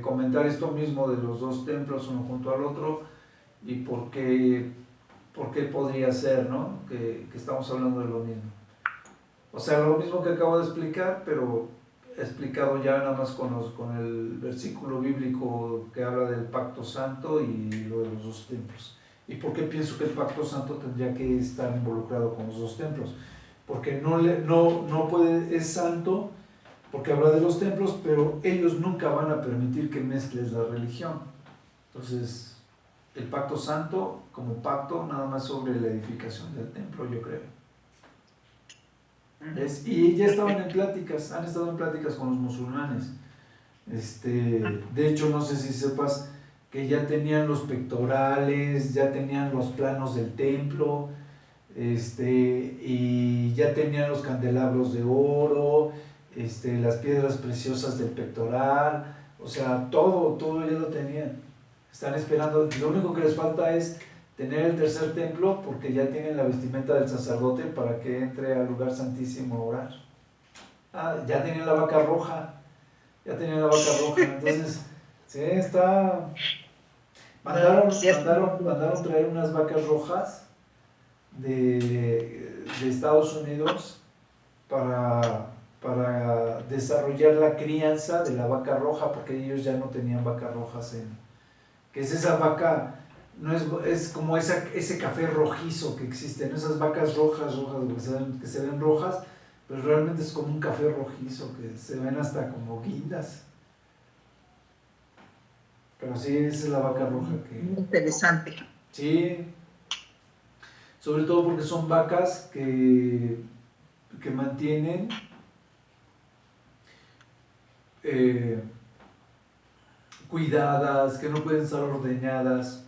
comentar esto mismo de los dos templos, uno junto al otro, y por qué podría ser, ¿no? Que estamos hablando de lo mismo. O sea, lo mismo que acabo de explicar, pero explicado ya nada más con el versículo bíblico que habla del pacto santo y lo de los dos templos. ¿Y por qué pienso que el pacto santo tendría que estar involucrado con los dos templos? Porque no puede, es santo porque habla de los templos, pero ellos nunca van a permitir que mezcles la religión. Entonces, el pacto santo como pacto nada más sobre la edificación del templo, yo creo. Y ya estaban han estado en pláticas con los musulmanes. De hecho, no sé si sepas que ya tenían los pectorales, ya tenían los planos del templo, y ya tenían los candelabros de oro, las piedras preciosas del pectoral, o sea, todo ya lo tenían. Están esperando, lo único que les falta es tener el tercer templo, porque ya tienen la vestimenta del sacerdote para que entre al lugar santísimo a orar. Ya tenían la vaca roja, entonces, sí, está... Mandaron traer unas vacas rojas de Estados Unidos para desarrollar la crianza de la vaca roja, porque ellos ya no tenían vacas rojas que es esa vaca, no es como ese café rojizo que existe, ¿no? Esas vacas rojas que se ven rojas, pero realmente es como un café rojizo, que se ven hasta como guindas. Pero sí, esa es la vaca roja que... Interesante. Sí, sobre todo porque son vacas que mantienen cuidadas, que no pueden estar ordeñadas,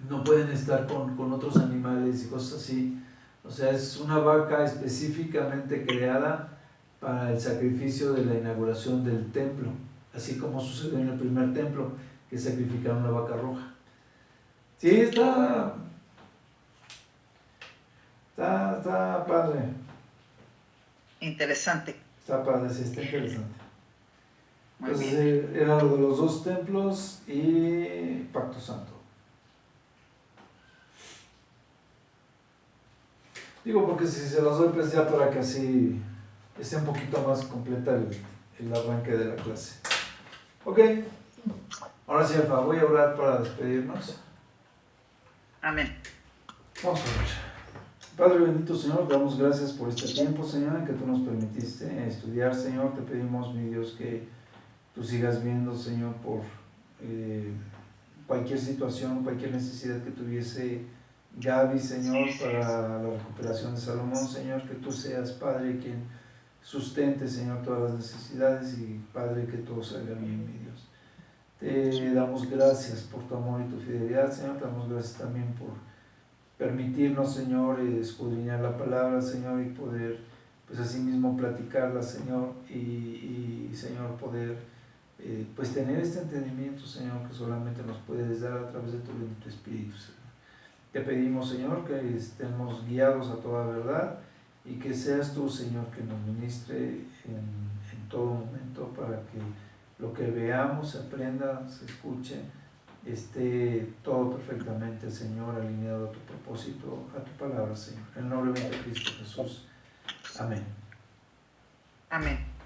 no pueden estar con otros animales y cosas así. O sea, es una vaca específicamente creada para el sacrificio de la inauguración del templo, así como sucedió en el primer templo, que sacrificaron la vaca roja. Sí, está padre. Interesante. Está padre, sí, está interesante. Muy Entonces bien. era lo de los 2 templos y Pacto Santo. Digo porque si se los doy pues ya para que así esté un poquito más completa el arranque de la clase. Ok, ahora sí, Alfa, voy a orar para despedirnos. Amén. Vamos a orar. Padre bendito, Señor, te damos gracias por este tiempo, Señor, en que tú nos permitiste estudiar, Señor. Te pedimos, mi Dios, que tú sigas viendo, Señor, por cualquier situación, cualquier necesidad que tuviese Gaby, Señor, para la recuperación de Salomón, Señor, que tú seas, Padre, quien sustente, Señor, todas las necesidades y, Padre, que todo salga bien, mi Dios. Te damos gracias por tu amor y tu fidelidad, Señor. Te damos gracias también por permitirnos, Señor, escudriñar la palabra, Señor, y poder, pues así mismo platicarla, Señor, y Señor, poder, pues tener este entendimiento, Señor, que solamente nos puedes dar a través de tu bendito Espíritu, Señor. Te pedimos, Señor, que estemos guiados a toda verdad y que seas tú, Señor, que nos ministre en todo momento para que lo que veamos, se aprenda, se escuche, esté todo perfectamente, Señor, alineado a tu propósito, a tu palabra, Señor. En el nombre de Cristo Jesús. Amén. Amén.